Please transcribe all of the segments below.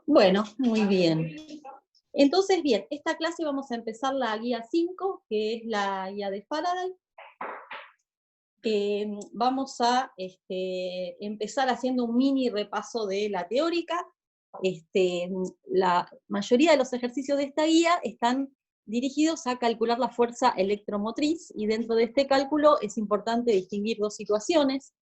Bueno, muy bien. Entonces, bien, esta clase vamos a empezar la guía 5, que es la guía de Faraday. Vamos a empezar haciendo un mini repaso de la teórica. La mayoría de los ejercicios de esta guía están dirigidos a calcular la fuerza electromotriz, y dentro de este cálculo es importante distinguir dos situaciones.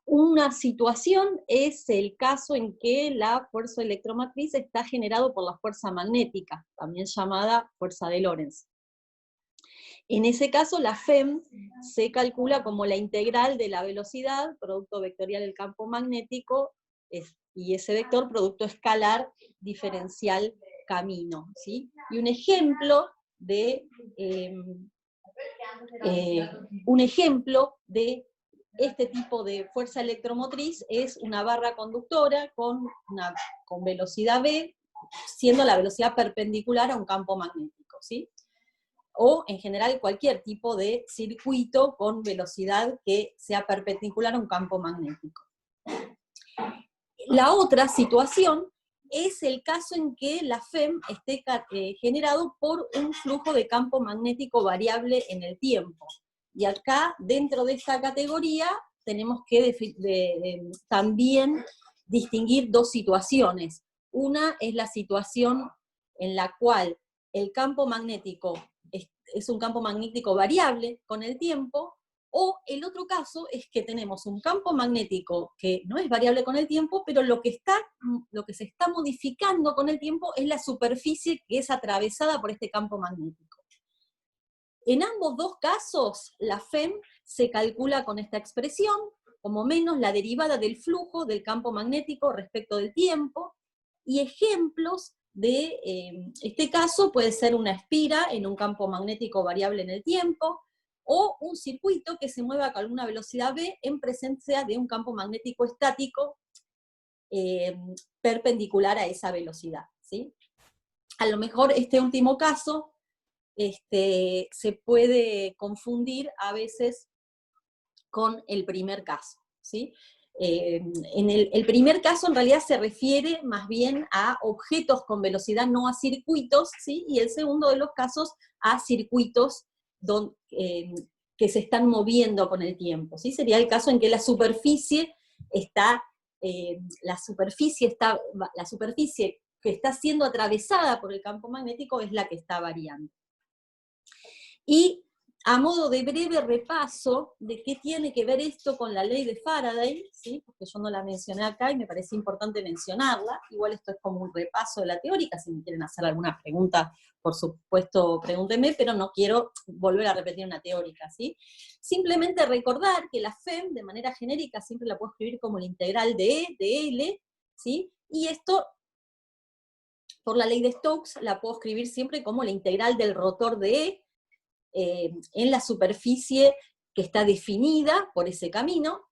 Una situación es el caso en que la fuerza electromotriz está generada por la fuerza magnética, también llamada fuerza de Lorentz. En ese caso, la FEM se calcula como la integral de la velocidad, producto vectorial del campo magnético, y ese vector, producto escalar diferencial camino, ¿sí? Y un ejemplo de este tipo de fuerza electromotriz es una barra conductora con velocidad v, siendo la velocidad perpendicular a un campo magnético, ¿sí? O, en general, cualquier tipo de circuito con velocidad que sea perpendicular a un campo magnético. La otra situación es el caso en que la FEM esté generado por un flujo de campo magnético variable en el tiempo. Y acá, dentro de esta categoría, tenemos que también distinguir dos situaciones. Una es la situación en la cual el campo magnético es un campo magnético variable con el tiempo, o el otro caso es que tenemos un campo magnético que no es variable con el tiempo, pero lo que se está modificando con el tiempo es la superficie que es atravesada por este campo magnético. En ambos dos casos, la FEM se calcula con esta expresión, como menos la derivada del flujo del campo magnético respecto del tiempo, y ejemplos de este caso puede ser una espira en un campo magnético variable en el tiempo, o un circuito que se mueva con una velocidad v en presencia de un campo magnético estático perpendicular a esa velocidad, ¿sí? A lo mejor este último caso se puede confundir a veces con el primer caso, ¿sí? En el primer caso en realidad se refiere más bien a objetos con velocidad, no a circuitos, ¿sí? Y el segundo de los casos a circuitos que se están moviendo con el tiempo, ¿sí? Sería el caso en que la superficie que está siendo atravesada por el campo magnético es la que está variando. Y a modo de breve repaso de qué tiene que ver esto con la ley de Faraday, ¿sí? Porque yo no la mencioné acá y me parece importante mencionarla. Igual esto es como un repaso de la teórica, si me quieren hacer alguna pregunta, por supuesto, pregúntenme, pero no quiero volver a repetir una teórica, ¿sí? Simplemente recordar que la FEM, de manera genérica, siempre la puedo escribir como la integral de E, de L, ¿sí? Y esto, por la ley de Stokes, la puedo escribir siempre como la integral del rotor de E, en la superficie que está definida por ese camino.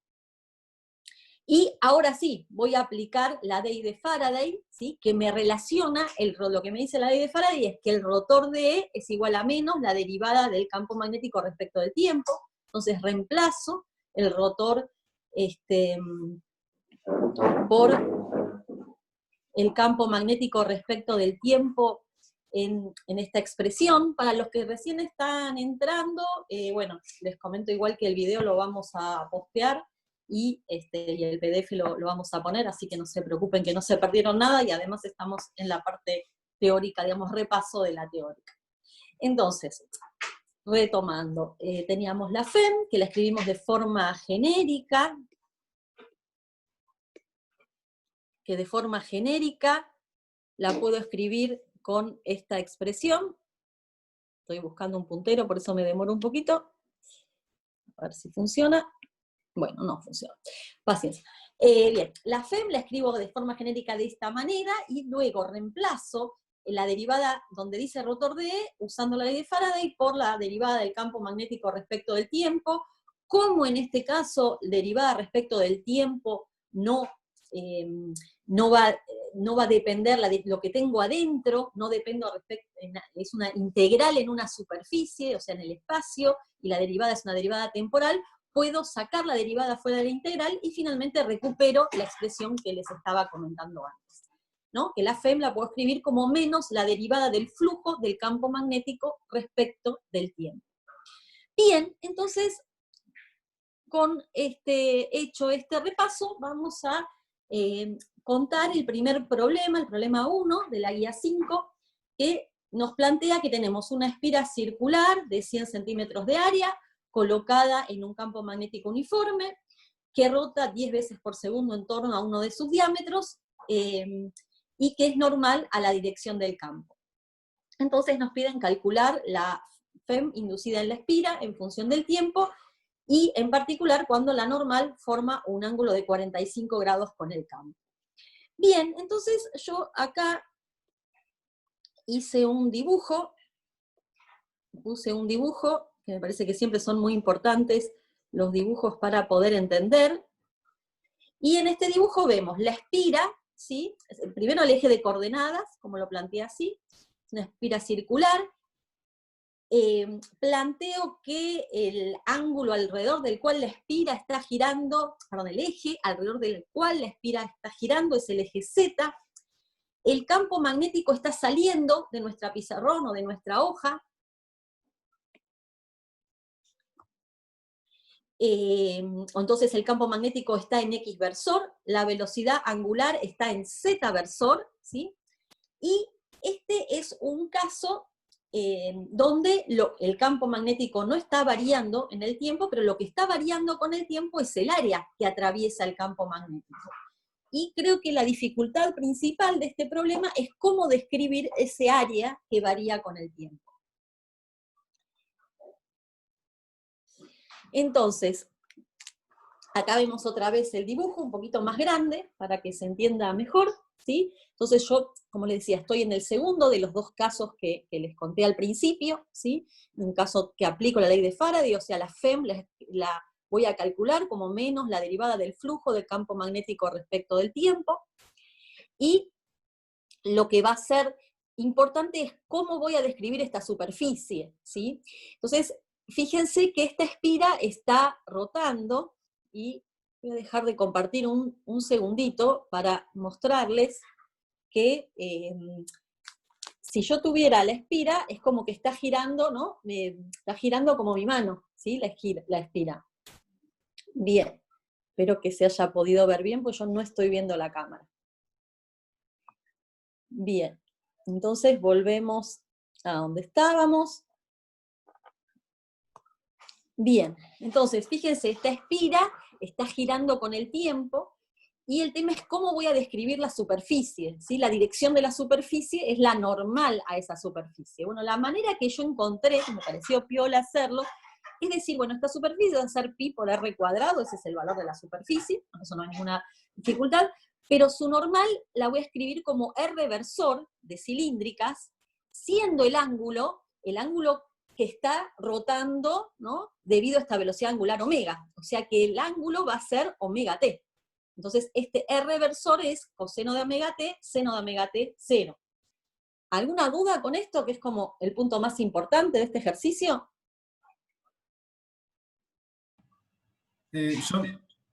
Y ahora sí, voy a aplicar la ley de Faraday, ¿sí? Que me relaciona, lo que me dice la ley de Faraday es que el rotor de E es igual a menos la derivada del campo magnético respecto del tiempo. Entonces reemplazo el rotor por el campo magnético respecto del tiempo en esta expresión. Para los que recién están entrando, bueno, les comento igual que el video lo vamos a postear, y el PDF lo vamos a poner, así que no se preocupen que no se perdieron nada, y además estamos en la parte teórica, digamos, repaso de la teórica. Entonces, retomando, teníamos la FEM, que la escribimos de forma genérica, la puedo escribir con esta expresión. Estoy buscando un puntero, por eso me demoro un poquito. A ver si funciona. Bueno, no funciona. Paciencia. Bien, la FEM la escribo de forma genérica de esta manera, y luego reemplazo la derivada donde dice rotor de E, usando la ley de Faraday, por la derivada del campo magnético respecto del tiempo. Como en este caso, derivada respecto del tiempo no va a depender lo que tengo adentro, no dependo es una integral en una superficie, o sea, en el espacio, y la derivada es una derivada temporal. puedo sacar la derivada fuera de la integral y finalmente recupero la expresión que les estaba comentando antes, ¿no? Que la FEM la puedo escribir como menos la derivada del flujo del campo magnético respecto del tiempo. Bien, entonces, con hecho este repaso, vamos a contar el primer problema, el problema 1 de la guía 5, que nos plantea que tenemos una espira circular de 100 centímetros de área, colocada en un campo magnético uniforme, que rota 10 veces por segundo en torno a uno de sus diámetros, y que es normal a la dirección del campo. Entonces nos piden calcular la FEM inducida en la espira en función del tiempo, y en particular cuando la normal forma un ángulo de 45 grados con el campo. Bien, entonces yo acá hice un dibujo, puse un dibujo, que me parece que siempre son muy importantes los dibujos para poder entender, y en este dibujo vemos la espira, ¿sí? Primero el eje de coordenadas, como lo planteé así, una espira circular. Planteo que el ángulo alrededor del cual la espira está girando, perdón, el eje alrededor del cual la espira está girando es el eje Z. El campo magnético está saliendo de nuestra pizarrón o de nuestra hoja. Entonces el campo magnético está en X versor, la velocidad angular está en Z versor, ¿sí? Y este es un caso donde el campo magnético no está variando en el tiempo, pero lo que está variando con el tiempo es el área que atraviesa el campo magnético. Y creo que la dificultad principal de este problema es cómo describir ese área que varía con el tiempo. Entonces, acá vemos otra vez el dibujo, un poquito más grande, para que se entienda mejor, ¿sí? Entonces yo, como les decía, estoy en el segundo de los dos casos que les conté al principio, ¿sí? Un caso que aplico la ley de Faraday, o sea, la FEM la voy a calcular como menos la derivada del flujo del campo magnético respecto del tiempo, y lo que va a ser importante es cómo voy a describir esta superficie, ¿sí? Entonces, fíjense que esta espira está rotando, y voy a dejar de compartir un segundito para mostrarles que si yo tuviera la espira, es como que está girando, ¿no? Está girando como mi mano, ¿sí? La espira. Bien, espero que se haya podido ver bien, pues yo no estoy viendo la cámara. Bien, entonces volvemos a donde estábamos. Bien, entonces fíjense, esta espira está girando con el tiempo, y el tema es cómo voy a describir la superficie, ¿sí? La dirección de la superficie es la normal a esa superficie. Bueno, la manera que yo encontré, que me pareció piola hacerlo, es decir, bueno, esta superficie va a ser pi por r cuadrado, ese es el valor de la superficie, eso no hay ninguna dificultad, pero su normal la voy a escribir como r versor de cilíndricas, siendo el ángulo que está rotando, ¿no? Debido a esta velocidad angular omega. O sea que el ángulo va a ser omega t. Entonces, este r versor es coseno de omega t, seno de omega t, 0. ¿Alguna duda con esto, que es como el punto más importante de este ejercicio? Yo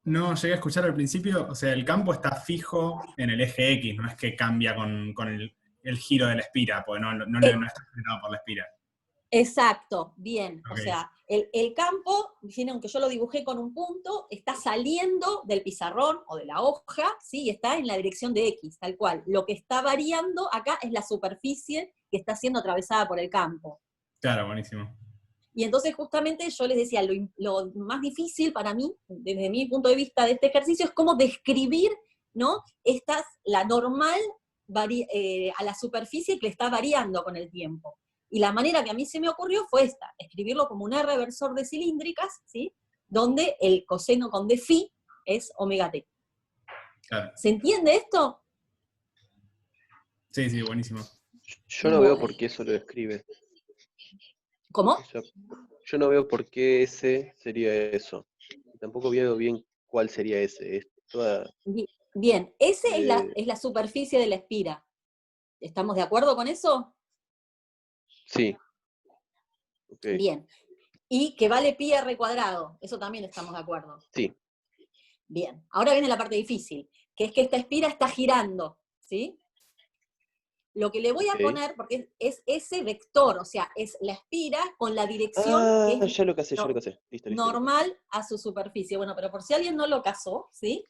no llegué a escuchar al principio, o sea, el campo está fijo en el eje X, no es que cambia con el giro de la espira, porque no está generado por la espira. Exacto, bien. Okay. O sea, el campo, aunque yo lo dibujé con un punto, está saliendo del pizarrón o de la hoja, ¿sí? Y está en la dirección de X, tal cual. Lo que está variando acá es la superficie que está siendo atravesada por el campo. Claro, buenísimo. Y entonces justamente yo les decía, lo más difícil para mí, desde mi punto de vista de este ejercicio, es cómo describir, ¿no? La normal a la superficie que le está variando con el tiempo. Y la manera que a mí se me ocurrió fue esta, escribirlo como un R versor de cilíndricas, ¿sí? Donde el coseno con d phi es omega t. Claro. ¿Se entiende esto? Sí, buenísimo. Yo no veo por qué eso lo describe. ¿Cómo? O sea, yo no veo por qué ese sería eso. Tampoco veo bien cuál sería ese. Es toda, Bien, ese es la superficie de la espira. ¿Estamos de acuerdo con eso? Sí. Okay. Bien. Y que vale pi r cuadrado, eso también estamos de acuerdo. Sí. Bien, ahora viene la parte difícil, que es que esta espira está girando, ¿sí? Lo que le voy a poner, porque es ese vector, o sea, es la espira con la dirección que es Ya lo casé. Listo. normal a su superficie. Bueno, pero por si alguien no lo casó, ¿sí?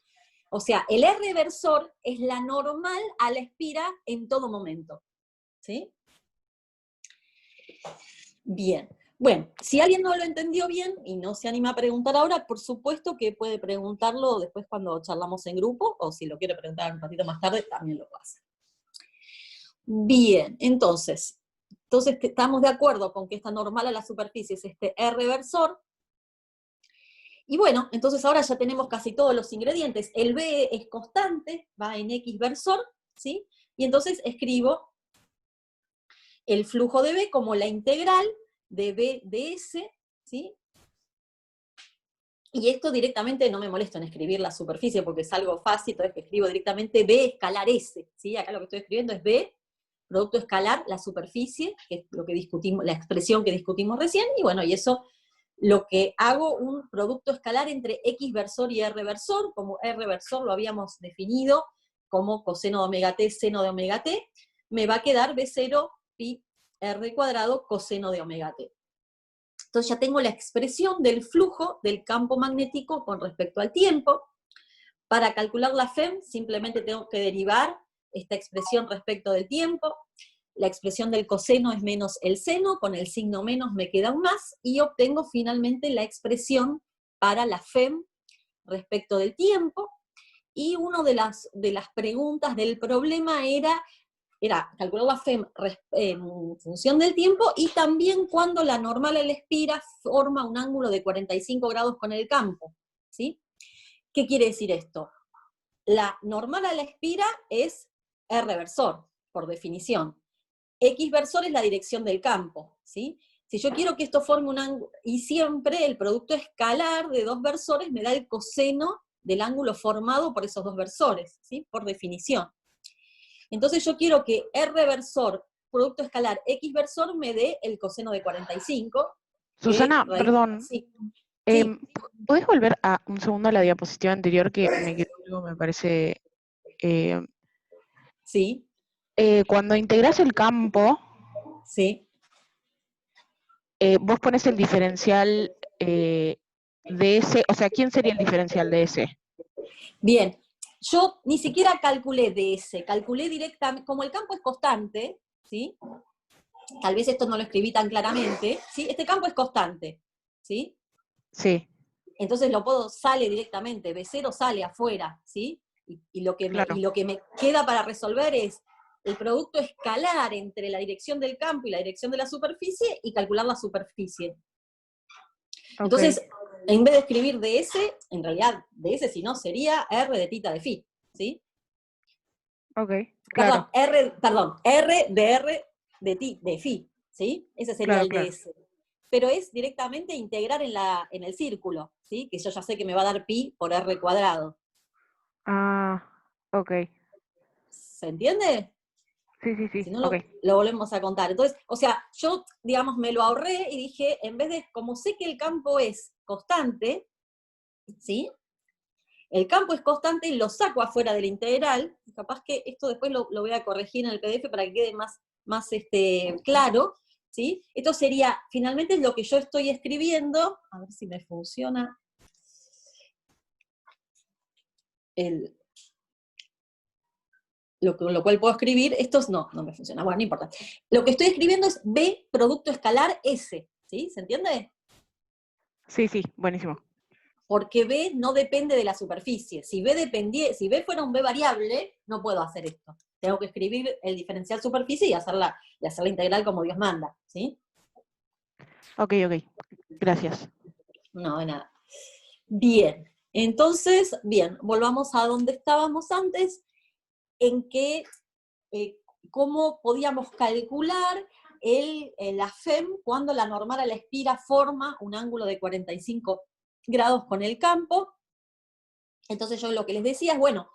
O sea, el R versor es la normal a la espira en todo momento, ¿sí? Bien. Bueno, si alguien no lo entendió bien y no se anima a preguntar ahora, por supuesto que puede preguntarlo después cuando charlamos en grupo, o si lo quiere preguntar un ratito más tarde, también lo puede hacer. Bien, entonces estamos de acuerdo con que esta normal a la superficie es este R versor. Y bueno, entonces ahora ya tenemos casi todos los ingredientes. El B es constante, va en X versor, ¿sí? Y entonces escribo el flujo de B como la integral de B de S, ¿sí? Y esto directamente no me molesto en escribir la superficie porque es algo fácil, entonces que escribo directamente B escalar S, ¿sí? Acá lo que estoy escribiendo es B, producto escalar, la superficie, que es lo que discutimos, la expresión que discutimos recién, y bueno, y eso lo que hago un producto escalar entre X versor y R versor, como R versor lo habíamos definido como coseno de omega t, seno de omega t, me va a quedar B0 pi R cuadrado coseno de omega t. Entonces ya tengo la expresión del flujo del campo magnético con respecto al tiempo. Para calcular la FEM simplemente tengo que derivar esta expresión respecto del tiempo. La expresión del coseno es menos el seno, con el signo menos me queda un más, y obtengo finalmente la expresión para la FEM respecto del tiempo. Y una de las preguntas del problema era calcular la FEM en función del tiempo, y también cuando la normal a la espira forma un ángulo de 45 grados con el campo, ¿sí? ¿Qué quiere decir esto? La normal a la espira es R versor, por definición. X versor es la dirección del campo, ¿sí? Si yo quiero que esto forme un ángulo, y siempre el producto escalar de dos versores me da el coseno del ángulo formado por esos dos versores, ¿sí? Por definición. Entonces yo quiero que R versor, producto escalar X versor, me dé el coseno de 45. Susana, perdón. Sí. ¿Podés volver a un segundo a la diapositiva anterior que me quedó algo, me parece? Sí. Cuando integrás el campo, Sí. vos pones el diferencial de ese, o sea, ¿quién sería el diferencial de ese? Bien, yo ni siquiera calculé DS, calculé directamente, como el campo es constante, ¿sí? Tal vez esto no lo escribí tan claramente, ¿sí? Este campo es constante, ¿sí? Sí. Entonces sale directamente, B0 sale afuera, ¿sí? Y lo que me queda para resolver es el producto escalar entre la dirección del campo y la dirección de la superficie, y calcular la superficie. Entonces, en vez de escribir DS, en realidad DS si no sería R de tita de phi, ¿sí? Ok, claro. R de R de phi, ¿sí? Ese sería el DS. Pero es directamente integrar en el círculo, ¿sí? Que yo ya sé que me va a dar pi por R cuadrado. Ah, ok. ¿Se entiende? Sí. Si no, lo volvemos a contar. Entonces, o sea, yo, digamos, me lo ahorré y dije, en vez de, como sé que el campo es constante, ¿sí? El campo es constante y lo saco afuera de la integral. Capaz que esto después lo voy a corregir en el PDF para que quede más claro, ¿sí? Esto sería, finalmente es lo que yo estoy escribiendo, a ver si me funciona lo cual puedo escribir, no me funciona, bueno, no importa. Lo que estoy escribiendo es B producto escalar S, ¿sí? ¿Se entiende? Sí, buenísimo. Porque B no depende de la superficie. Si B fuera un B variable, no puedo hacer esto. Tengo que escribir el diferencial superficie y hacer la integral como Dios manda, ¿sí? Ok, gracias. No, de nada. Bien, entonces, volvamos a donde estábamos antes, en que cómo podíamos calcular la FEM cuando la normal a la espira forma un ángulo de 45 grados con el campo. Entonces yo lo que les decía es, bueno,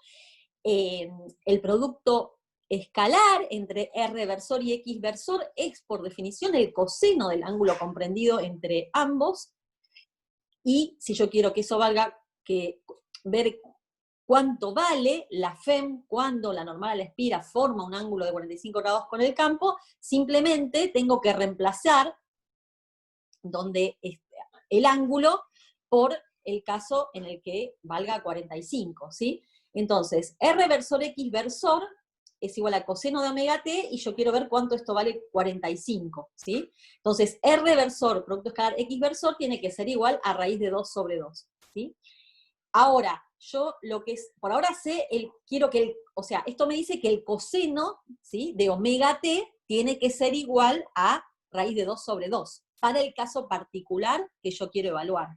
el producto escalar entre R versor y X versor es, por definición, el coseno del ángulo comprendido entre ambos, y si yo quiero que eso valga, ver cuánto vale la FEM cuando la normal a la espira forma un ángulo de 45 grados con el campo, simplemente tengo que reemplazar donde el ángulo por el caso en el que valga 45, ¿sí? Entonces, R versor X versor es igual a coseno de omega t, y yo quiero ver cuánto esto vale 45, ¿sí? Entonces, R versor, producto escalar X versor, tiene que ser igual a raíz de 2 sobre 2, ¿sí? Ahora, yo lo que es, por ahora sé, o sea, esto me dice que el coseno, ¿sí?, de omega t tiene que ser igual a raíz de 2 sobre 2, para el caso particular que yo quiero evaluar.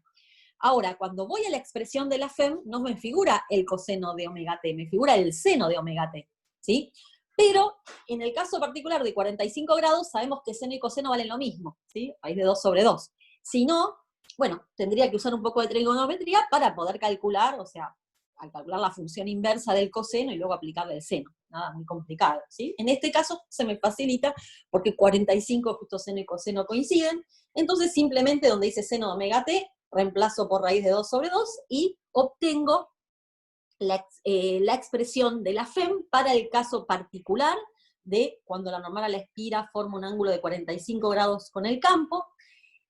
Ahora, cuando voy a la expresión de la FEM, no me figura el coseno de omega t, me figura el seno de omega t, ¿sí? Pero en el caso particular de 45 grados, sabemos que seno y coseno valen lo mismo, ¿sí? Raíz de 2 sobre 2. Si no, bueno, tendría que usar un poco de trigonometría para poder calcular, o sea, al calcular la función inversa del coseno y luego aplicarle el seno. Nada muy complicado, ¿sí? En este caso se me facilita porque 45 justo seno y coseno coinciden, entonces simplemente donde dice seno de omega t, reemplazo por raíz de 2 sobre 2 y obtengo la expresión de la FEM para el caso particular de cuando la normal a la espira forma un ángulo de 45 grados con el campo.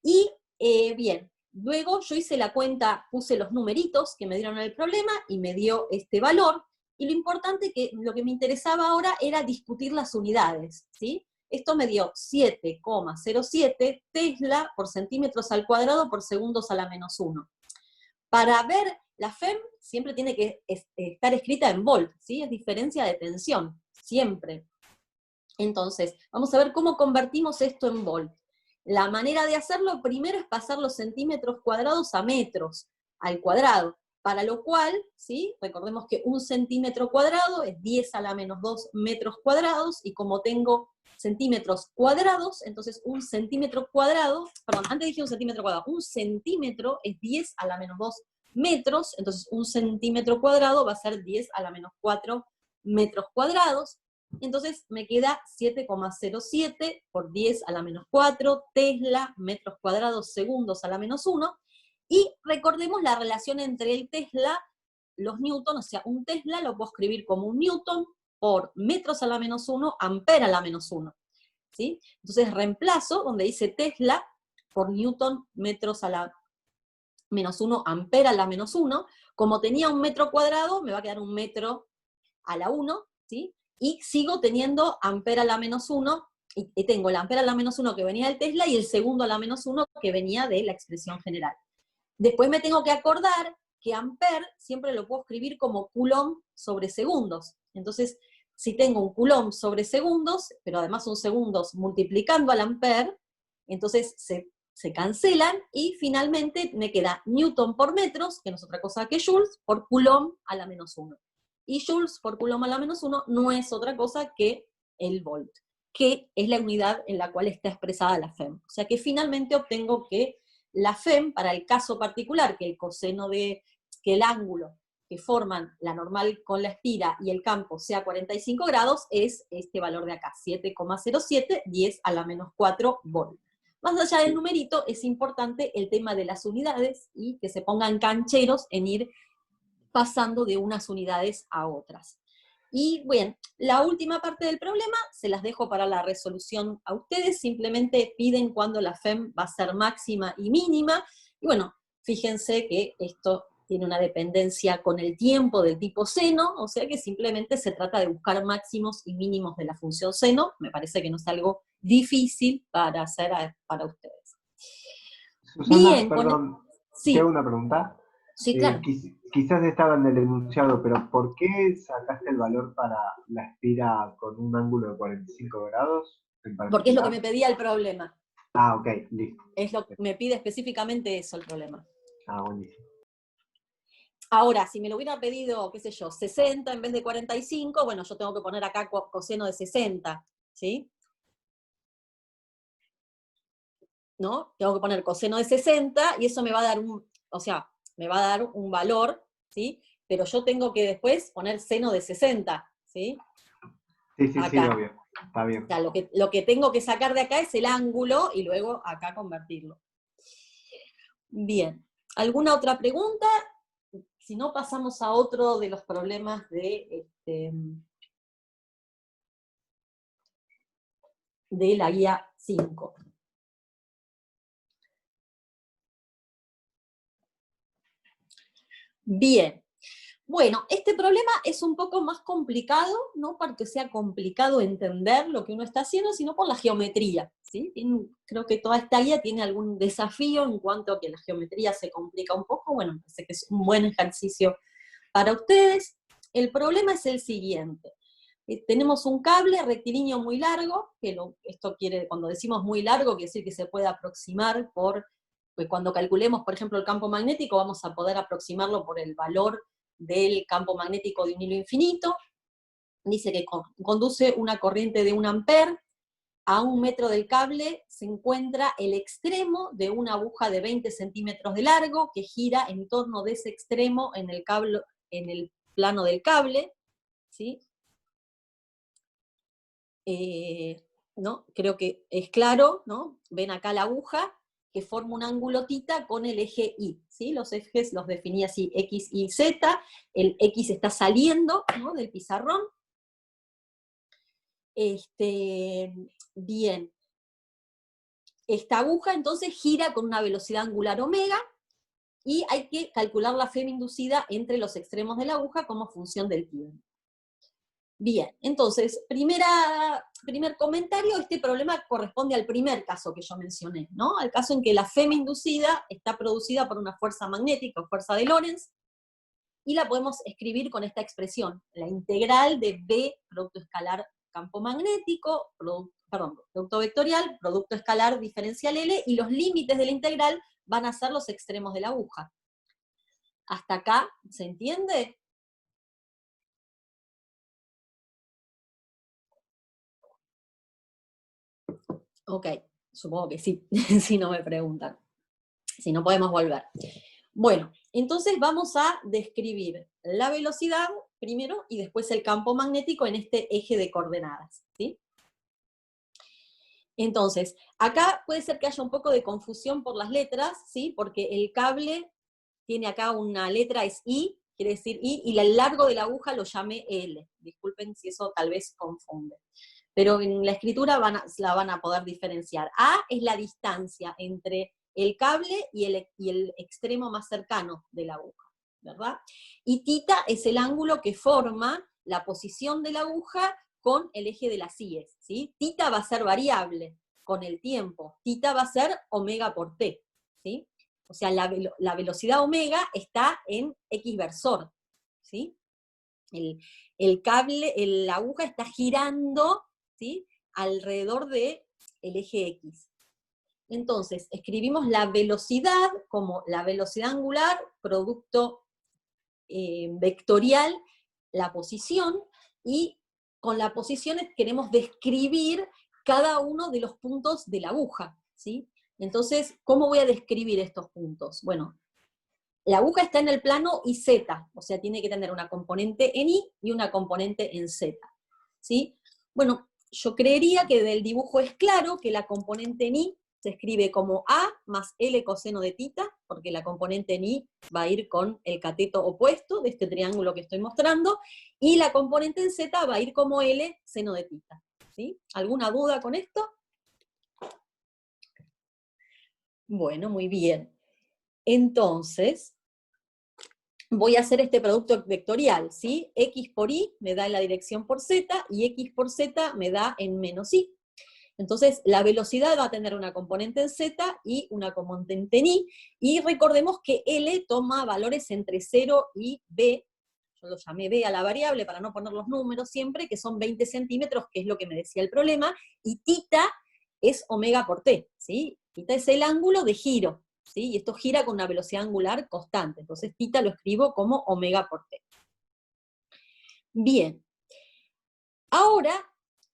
Y bien, luego yo hice la cuenta, puse los numeritos que me dieron el problema y me dio este valor, y lo importante lo que me interesaba ahora era discutir las unidades, ¿sí? Esto me dio 7,07 Tesla por centímetros al cuadrado por segundos a la menos 1. Para ver la FEM siempre tiene que estar escrita en volt, ¿sí? Es diferencia de tensión, siempre. Entonces, vamos a ver cómo convertimos esto en volt. La manera de hacerlo primero es pasar los centímetros cuadrados a metros al cuadrado, para lo cual, ¿sí?, recordemos que un centímetro cuadrado es 10 a la menos 2 metros cuadrados, y como tengo centímetros cuadrados, entonces un centímetro cuadrado, perdón, antes dije un centímetro cuadrado, un centímetro es 10 a la menos 2 metros, entonces un centímetro cuadrado va a ser 10 a la menos 4 metros cuadrados. Entonces me queda 7,07 por 10 a la menos 4 Tesla, metros cuadrados, segundos a la menos 1, y recordemos la relación entre el Tesla, los newton, o sea, un Tesla lo puedo escribir como un newton por metros a la menos 1, ampera a la menos 1, ¿sí? Entonces reemplazo donde dice Tesla por newton, metros a la menos 1, ampera a la menos 1, como tenía un metro cuadrado, me va a quedar un metro a la 1, ¿sí? Y sigo teniendo ampera a la menos 1, y tengo el ampera a la menos 1 que venía del Tesla, y el segundo a la menos 1 que venía de la expresión general. Después me tengo que acordar que ampere siempre lo puedo escribir como coulomb sobre segundos. Entonces, si tengo un coulomb sobre segundos, pero además son segundos multiplicando al ampere, entonces se cancelan, y finalmente me queda newton por metros, que no es otra cosa que joules, por coulomb a la menos 1. Y joules por coulomb a la menos 1 no es otra cosa que el volt, que es la unidad en la cual está expresada la FEM. O sea que finalmente obtengo que la FEM, para el caso particular, que el coseno que el ángulo que forman la normal con la espira y el campo sea 45 grados, es este valor de acá, 7,07, 10 a la menos 4 volt. Más allá del numerito, es importante el tema de las unidades, y que se pongan cancheros en ir pasando de unas unidades a otras. Y bien, la última parte del problema se las dejo para la resolución a ustedes, simplemente piden cuándo la FEM va a ser máxima y mínima, y bueno, fíjense que esto tiene una dependencia con el tiempo del tipo seno, o sea que simplemente se trata de buscar máximos y mínimos de la función seno. Me parece que no es algo difícil para hacer para ustedes. Susana, Bien, perdón, sí, te hago una pregunta. sí, claro. Quizás estaba en el enunciado, pero ¿por qué sacaste el valor para la espira con un ángulo de 45 grados en particular? Porque es lo que me pedía el problema. Ah, ok, listo. Es lo que me pide específicamente eso el problema. Ah, buenísimo. Ahora, si me lo hubiera pedido, qué sé yo, 60 en vez de 45, bueno, yo tengo que poner acá coseno de 60, ¿sí? ¿No? Tengo que poner coseno de 60, y eso me va a dar me va a dar un valor, ¿sí? Pero yo tengo que después poner seno de 60, ¿sí? Sí, sí, sí, Acá. obvio. Está bien. O sea, lo que tengo que sacar de acá es el ángulo y luego acá convertirlo. Bien. ¿Alguna otra pregunta? Si no, pasamos a otro de los problemas de la guía 5. Bien. Bueno, este problema es un poco más complicado, no porque sea complicado entender lo que uno está haciendo, sino por la geometría, ¿sí? Creo que toda esta guía tiene algún desafío en cuanto a que la geometría se complica un poco. Bueno, parece que es un buen ejercicio para ustedes. El problema es el siguiente. Tenemos un cable rectilíneo muy largo, esto quiere, cuando decimos muy largo, quiere decir que se puede aproximar pues cuando calculemos, por ejemplo, el campo magnético, vamos a poder aproximarlo por el valor del campo magnético de un hilo infinito. Dice que conduce una corriente de 1 ampere. A 1 metro del cable se encuentra el extremo de una aguja de 20 centímetros de largo que gira en torno de ese extremo en el plano del cable, ¿sí? ¿No? Creo que es claro, ¿no? Ven acá la aguja que forma un ángulo θ con el eje Y, ¿sí? Los ejes los definí así, X, Y, Z, el X está saliendo, ¿no?, del pizarrón. Bien. Esta aguja entonces gira con una velocidad angular omega, y hay que calcular la FEM inducida entre los extremos de la aguja como función del tiempo. Bien, entonces, primer comentario, este problema corresponde al primer caso que yo mencioné, ¿no? Al caso en que la FEM inducida está producida por una fuerza magnética o fuerza de Lorentz, y la podemos escribir con esta expresión, la integral de B, producto escalar campo magnético, producto vectorial, producto escalar diferencial L, y los límites de la integral van a ser los extremos de la aguja. ¿Hasta acá se entiende? Ok, supongo que sí, si no me preguntan. Si no, podemos volver. Bueno, entonces vamos a describir la velocidad primero y después el campo magnético en este eje de coordenadas, ¿sí? Entonces, acá puede ser que haya un poco de confusión por las letras, ¿sí? Porque el cable tiene acá una letra, es I, quiere decir I, y el largo de la aguja lo llamé L. Disculpen si eso tal vez confunde. Pero en la escritura la van a poder diferenciar. A es la distancia entre el cable y el extremo más cercano de la aguja, ¿verdad? Y θ es el ángulo que forma la posición de la aguja con el eje de las íes, ¿sí? θ va a ser variable con el tiempo, θ va a ser omega por t, ¿sí? O sea, la velocidad omega está en x versor, ¿sí? La aguja está girando, ¿sí?, alrededor del eje X. Entonces, escribimos la velocidad como la velocidad angular, producto vectorial, la posición, y con la posición queremos describir cada uno de los puntos de la aguja, ¿sí? Entonces, ¿cómo voy a describir estos puntos? Bueno, la aguja está en el plano IZ, o sea, tiene que tener una componente en I y una componente en Z, ¿sí? Bueno, yo creería que del dibujo es claro que la componente en I se escribe como A más L coseno de θ, porque la componente en I va a ir con el cateto opuesto de este triángulo que estoy mostrando, y la componente en Z va a ir como L seno de θ, ¿sí? ¿Alguna duda con esto? Bueno, muy bien. Entonces, voy a hacer este producto vectorial, ¿sí? X por Y me da en la dirección por Z, y X por Z me da en menos Y. Entonces, la velocidad va a tener una componente en Z y una componente en Y, y recordemos que L toma valores entre 0 y B, yo lo llamé B a la variable para no poner los números siempre, que son 20 centímetros, que es lo que me decía el problema, y θ es omega por T, ¿sí? θ es el ángulo de giro, ¿sí? Y esto gira con una velocidad angular constante, entonces θ lo escribo como omega por T. Bien. Ahora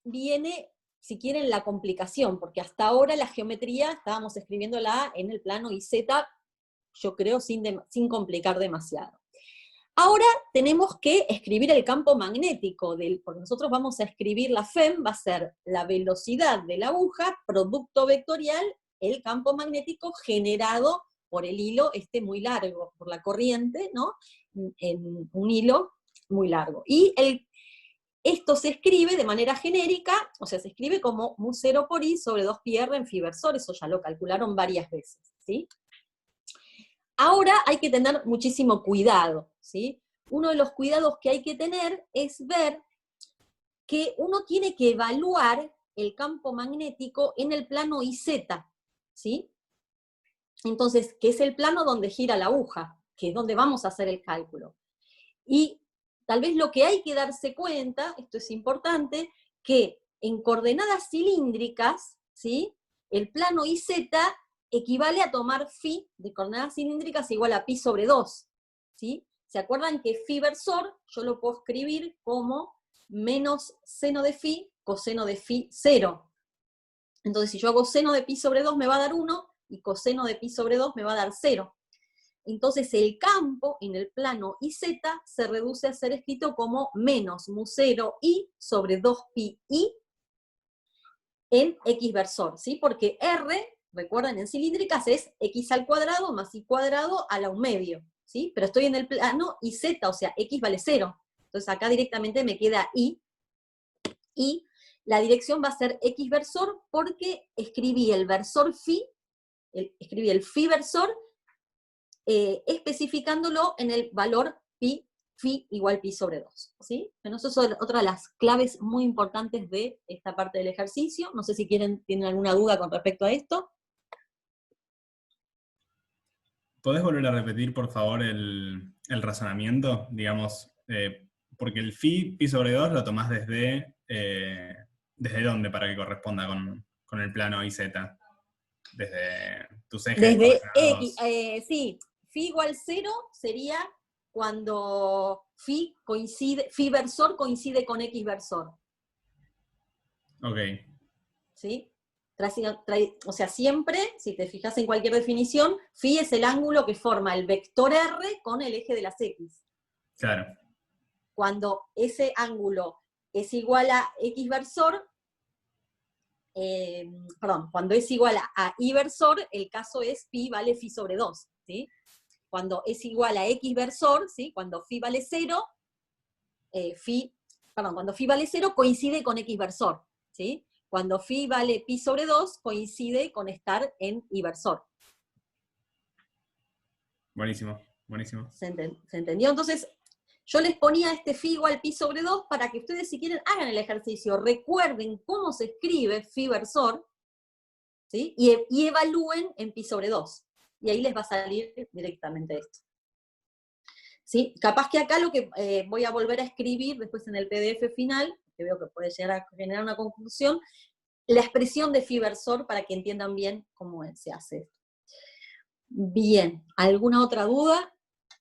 viene, si quieren, la complicación, porque hasta ahora la geometría estábamos escribiéndola en el plano IZ, yo creo, sin complicar demasiado. Ahora tenemos que escribir el campo magnético, porque nosotros vamos a escribir la FEM, va a ser la velocidad de la aguja, producto vectorial, el campo magnético generado por el hilo muy largo, por la corriente, ¿no? En un hilo muy largo. Y esto se escribe de manera genérica, o sea, se escribe como mu0 por i sobre 2πr en phi versor, eso ya lo calcularon varias veces, ¿sí? Ahora hay que tener muchísimo cuidado, ¿sí? Uno de los cuidados que hay que tener es ver que uno tiene que evaluar el campo magnético en el plano IZ, ¿sí? Entonces, que es el plano donde gira la aguja, que es donde vamos a hacer el cálculo. Y tal vez lo que hay que darse cuenta, esto es importante, que en coordenadas cilíndricas, ¿sí? El plano IZ equivale a tomar phi de coordenadas cilíndricas igual a pi sobre 2, ¿sí? ¿Se acuerdan que phi versor yo lo puedo escribir como menos seno de phi, coseno de phi 0? Entonces si yo hago seno de pi sobre 2 me va a dar 1, y coseno de pi sobre 2 me va a dar 0. Entonces el campo en el plano IZ se reduce a ser escrito como menos mu0 i sobre 2pi i en x versor, ¿sí? Porque R, recuerden, en cilíndricas es x al cuadrado más y cuadrado a la 1/2, ¿sí? Pero estoy en el plano IZ, o sea, x vale 0. Entonces acá directamente me queda y la dirección va a ser x versor porque escribí el versor phi, escribí el phi versor, especificándolo en el valor pi igual pi sobre 2, ¿sí? Bueno, eso es otra de las claves muy importantes de esta parte del ejercicio. No sé si tienen alguna duda con respecto a esto. ¿Podés volver a repetir, por favor, el razonamiento? Digamos, porque el pi sobre 2 lo tomás ¿desde dónde para que corresponda con el plano IZ? Desde tus ejes Desde coordenados. sí, phi igual 0 sería cuando phi versor coincide con x versor. Ok. ¿Sí? O sea, siempre, si te fijas en cualquier definición, phi es el ángulo que forma el vector R con el eje de las x. Claro. Cuando ese ángulo es igual a x versor, cuando es igual a i versor, el caso es pi vale phi sobre 2, ¿sí? Cuando es igual a x versor, ¿sí? Cuando phi vale 0, cuando phi vale 0 coincide con x versor, ¿sí? Cuando phi vale pi sobre 2 coincide con estar en i versor. Buenísimo, buenísimo. ¿Se entendió? Entonces, yo les ponía este phi igual pi sobre 2 para que ustedes, si quieren, hagan el ejercicio, recuerden cómo se escribe phi versor, ¿sí? Y evalúen en pi sobre 2. Y ahí les va a salir directamente esto. ¿Sí? Capaz que acá lo que voy a volver a escribir después en el PDF final, que veo que puede llegar a generar una conclusión, la expresión de phi versor para que entiendan bien cómo se hace esto. Bien, ¿alguna otra duda?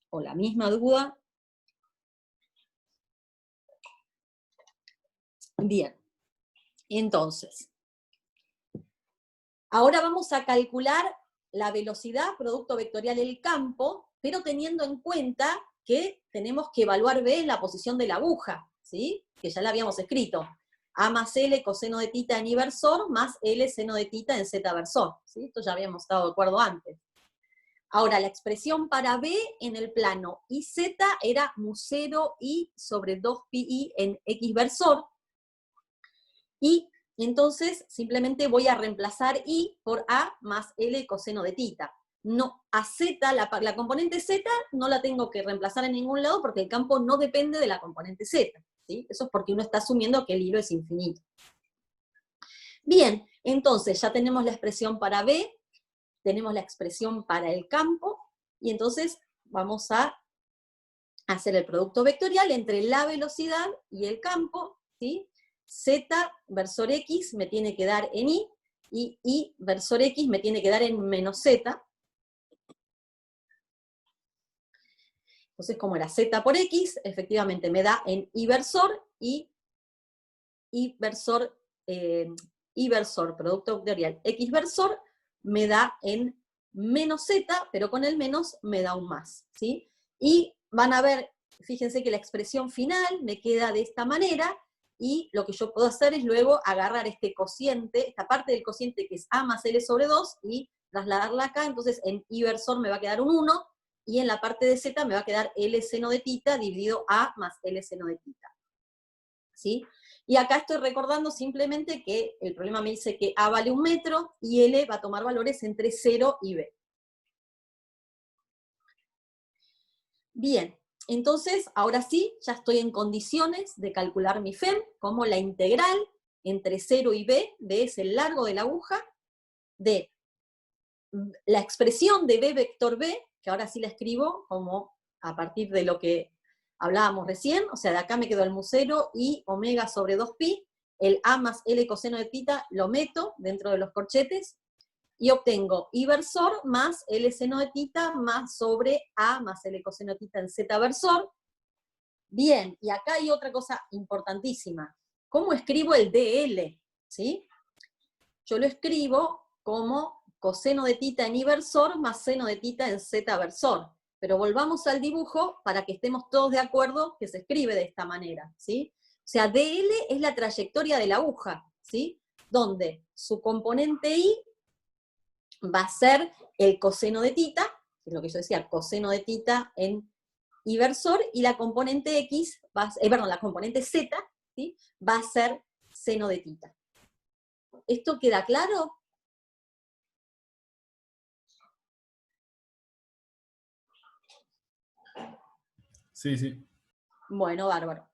¿O la misma duda? Bien, entonces, ahora vamos a calcular la velocidad producto vectorial del campo, pero teniendo en cuenta que tenemos que evaluar B en la posición de la aguja, ¿sí? Que ya la habíamos escrito. A más L coseno de tita en I versor, más L seno de tita en Z versor, ¿sí? Esto ya habíamos estado de acuerdo antes. Ahora, la expresión para B en el plano IZ era mu0 I sobre 2pi en X versor, y entonces simplemente voy a reemplazar I por A más L coseno de tita. No, a Z, la componente Z, no la tengo que reemplazar en ningún lado porque el campo no depende de la componente Z, ¿sí? Eso es porque uno está asumiendo que el hilo es infinito. Bien, entonces ya tenemos la expresión para B, tenemos la expresión para el campo, y entonces vamos a hacer el producto vectorial entre la velocidad y el campo, ¿sí? Z versor X me tiene que dar en I, y I versor X me tiene que dar en menos Z. Entonces, como era Z por X, efectivamente me da en I versor, y I versor, producto vectorial X versor, me da en menos Z, pero con el menos me da un más, ¿sí? Y van a ver fíjense que la expresión final me queda de esta manera, y lo que yo puedo hacer es luego agarrar este cociente, esta parte del cociente que es A más L sobre 2, y trasladarla acá. Entonces en I versor me va a quedar un 1, y en la parte de Z me va a quedar L seno de tita dividido A más L seno de tita. ¿Sí? Y acá estoy recordando simplemente que el problema me dice que A vale 1 metro, y L va a tomar valores entre 0 y B. Bien, entonces, ahora sí, ya estoy en condiciones de calcular mi FEM, como la integral entre 0 y B, B es el largo de la aguja, de la expresión de B vector B, que ahora sí la escribo como a partir de lo que hablábamos recién, o sea, de acá me quedó el mu 0 y omega sobre 2pi, el A más L coseno de tita lo meto dentro de los corchetes, y obtengo I versor más L seno de tita más sobre A más L coseno de tita en Z versor. Bien, y acá hay otra cosa importantísima. ¿Cómo escribo el DL? ¿Sí? Yo lo escribo como coseno de tita en I versor más seno de tita en Z versor. Pero volvamos al dibujo para que estemos todos de acuerdo que se escribe de esta manera, ¿sí? O sea, DL es la trayectoria de la aguja, ¿sí? Donde su componente I va a ser el coseno de tita, que es lo que yo decía, coseno de tita en I versor, y la componente X, la componente Z, ¿sí? Va a ser seno de tita. ¿Esto queda claro? Sí, sí. Bueno, bárbaro.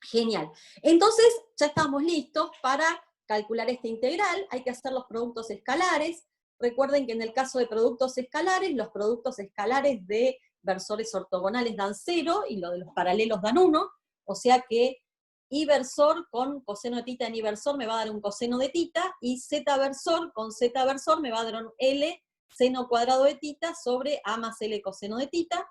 Genial. Entonces, ya estamos listos para calcular esta integral. Hay que hacer los productos escalares. Recuerden que en el caso de productos escalares, los productos escalares de versores ortogonales dan 0, y los de los paralelos dan 1, o sea que I versor con coseno de tita en I versor me va a dar un coseno de tita, y Z versor con Z versor me va a dar un L seno cuadrado de tita sobre A más L coseno de tita.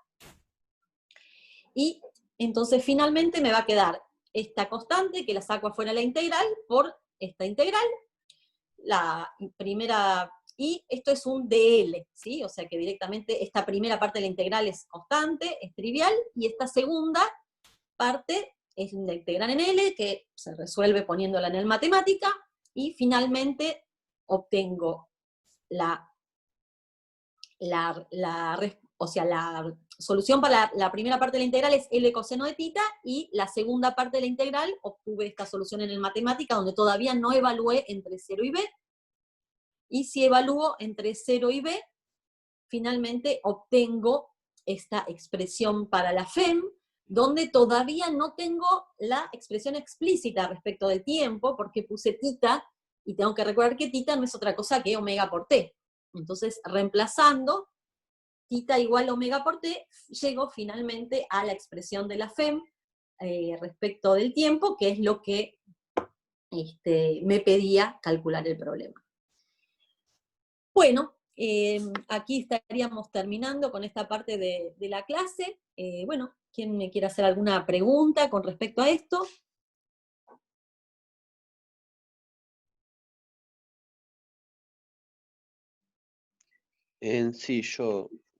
Y entonces finalmente me va a quedar esta constante, que la saco afuera de la integral, por esta integral, la primera, y esto es un DL, ¿sí? O sea que directamente esta primera parte de la integral es constante, es trivial, y esta segunda parte es una integral en L, que se resuelve poniéndola en el matemática, y finalmente obtengo la solución para la primera parte de la integral es L coseno de tita, y la segunda parte de la integral obtuve esta solución en el matemática, donde todavía no evalué entre 0 y B, y si evalúo entre 0 y B, finalmente obtengo esta expresión para la FEM, donde todavía no tengo la expresión explícita respecto del tiempo, porque puse tita, y tengo que recordar que tita no es otra cosa que omega por t. Entonces, reemplazando tita igual omega por t, llego finalmente a la expresión de la FEM respecto del tiempo, que es lo que me pedía calcular el problema. Bueno, aquí estaríamos terminando con esta parte de la clase. Bueno, ¿quién me quiere hacer alguna pregunta con respecto a esto? En sí,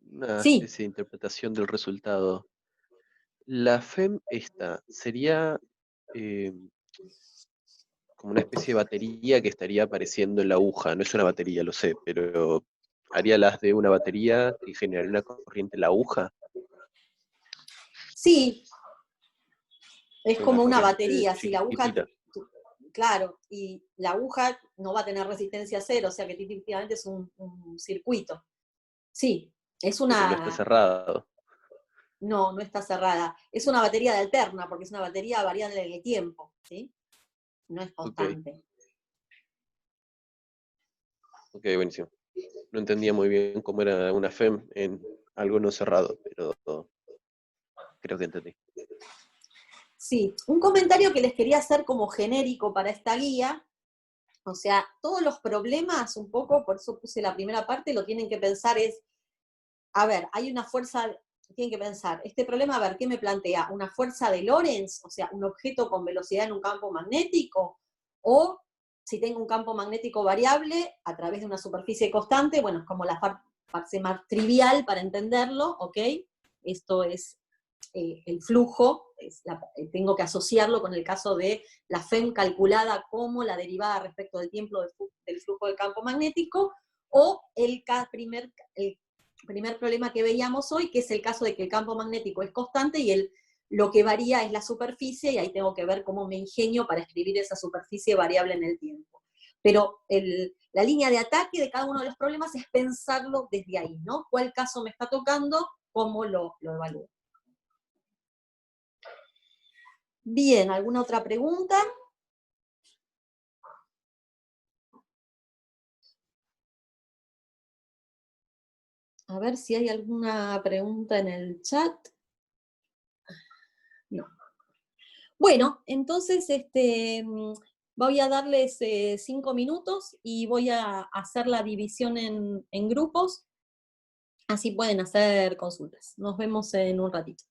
una Sí. especie de interpretación del resultado. La FEM esta sería como una especie de batería que estaría apareciendo en la aguja. No es una batería, lo sé, pero haría las de una batería que generaría una corriente en la aguja. Sí, es como una corriente batería. Si la aguja, chiquitita. claro, y la aguja no va a tener resistencia cero, o sea que típicamente es un circuito. Sí, es una... Pero no está cerrado. No, no está cerrada. Es una batería de alterna, porque es una batería variable en el tiempo, ¿sí? No es constante. Ok, buenísimo. No entendía muy bien cómo era una FEM en algo no cerrado, pero creo que entendí. Sí, un comentario que les quería hacer como genérico para esta guía, o sea, todos los problemas, un poco, por eso puse la primera parte, lo tienen que pensar es, a ver, hay una fuerza, tienen que pensar, este problema, a ver, ¿qué me plantea? ¿Una fuerza de Lorentz, o sea, un objeto con velocidad en un campo magnético? O, si tengo un campo magnético variable, a través de una superficie constante, bueno, es como la parte más trivial para entenderlo, ¿ok? Esto es el flujo, tengo que asociarlo con el caso de la FEM calculada como la derivada respecto del tiempo del flujo del campo magnético, o el primer problema que veíamos hoy, que es el caso de que el campo magnético es constante y lo que varía es la superficie, y ahí tengo que ver cómo me ingenio para escribir esa superficie variable en el tiempo. Pero la línea de ataque de cada uno de los problemas es pensarlo desde ahí, ¿no? ¿Cuál caso me está tocando? ¿Cómo lo evalúo? Bien, ¿alguna otra pregunta? A ver si hay alguna pregunta en el chat. No. Bueno, entonces voy a darles 5 minutos y voy a hacer la división en grupos, así pueden hacer consultas. Nos vemos en un ratito.